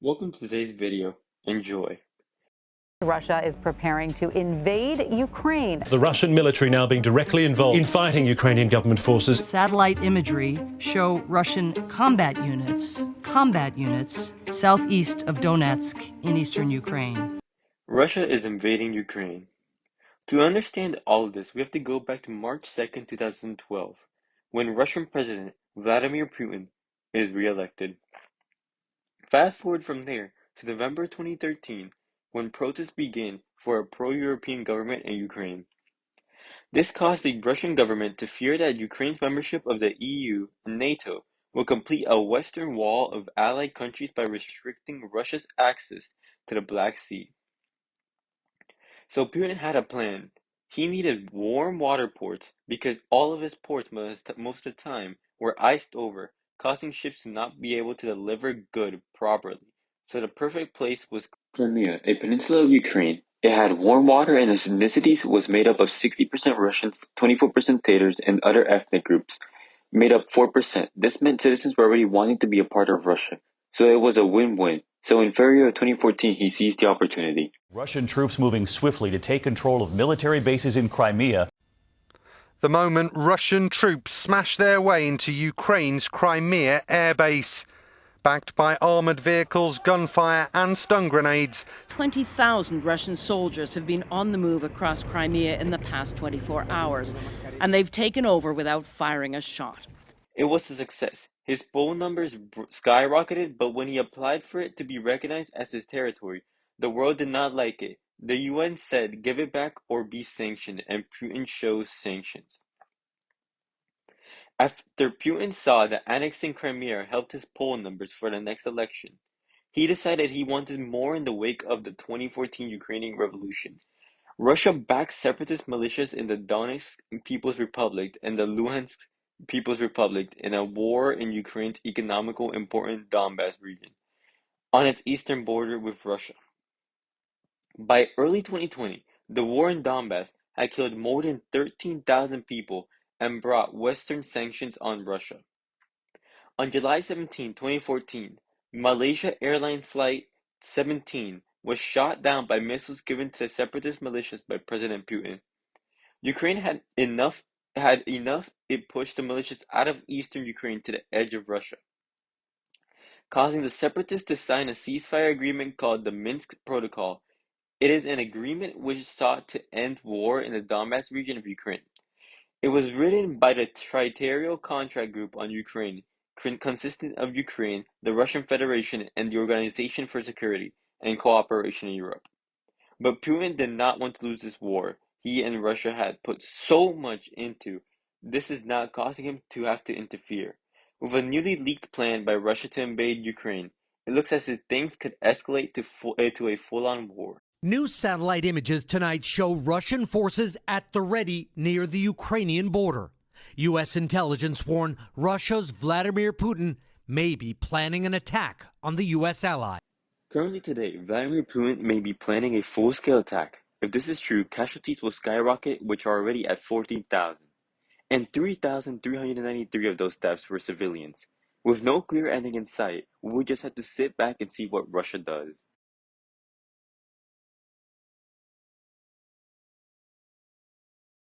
Welcome to today's video. Enjoy. Russia is preparing to invade Ukraine. The Russian military now being directly involved in fighting Ukrainian government forces. Satellite imagery show Russian combat units southeast of Donetsk in eastern Ukraine. Russia is invading Ukraine. To understand all of this, we have to go back to March 2nd, 2012, when Russian President Vladimir Putin is re-elected. Fast forward from there to November 2013, when protests began for a pro-European government in Ukraine. This caused the Russian government to fear that Ukraine's membership of the EU and NATO will complete a western wall of allied countries by restricting Russia's access to the Black Sea. So Putin had a plan. He needed warm water ports because all of his ports most of the time were iced over, causing ships to not be able to deliver goods properly. So the perfect place was Crimea, a peninsula of Ukraine. It had warm water and its ethnicities was made up of 60% Russians, 24% Tatars, and other ethnic groups, made up 4%. This meant citizens were already wanting to be a part of Russia. So it was a win-win. So in February of 2014, he seized the opportunity. Russian troops moving swiftly to take control of military bases in Crimea. The moment Russian troops smash their way into Ukraine's Crimea airbase. Backed by armoured vehicles, gunfire and stun grenades. 20,000 Russian soldiers have been on the move across Crimea in the past 24 hours, and they've taken over without firing a shot. It was a success. His poll numbers skyrocketed, but when he applied for it to be recognized as his territory, the world did not like it. The UN said, give it back or be sanctioned, and Putin chose sanctions. After Putin saw that annexing Crimea helped his poll numbers for the next election, he decided he wanted more in the wake of the 2014 Ukrainian Revolution. Russia backed separatist militias in the Donetsk People's Republic and the Luhansk People's Republic in a war in Ukraine's economically important Donbas region, on its eastern border with Russia. By early 2020, the war in Donbas had killed more than 13,000 people and brought Western sanctions on Russia. On July 17, 2014, Malaysia Airlines Flight 17 was shot down by missiles given to the separatist militias by President Putin. Ukraine had enough, it pushed the militias out of eastern Ukraine to the edge of Russia, causing the separatists to sign a ceasefire agreement called the Minsk Protocol. It is an agreement which sought to end war in the Donbas region of Ukraine. It was written by the Trilateral Contract Group on Ukraine, consisting of Ukraine, the Russian Federation, and the Organization for Security and Cooperation in Europe. But Putin did not want to lose this war he and Russia had put so much into. This is now causing him to have to interfere. With a newly leaked plan by Russia to invade Ukraine, it looks as if things could escalate to a full-on war. New satellite images tonight show Russian forces at the ready near the Ukrainian border. U.S. intelligence warned Russia's Vladimir Putin may be planning an attack on the U.S. ally. Currently today, Vladimir Putin may be planning a full-scale attack. If this is true, casualties will skyrocket, which are already at 14,000. And 3,393 of those deaths were civilians. With no clear ending in sight, we will just have to sit back and see what Russia does.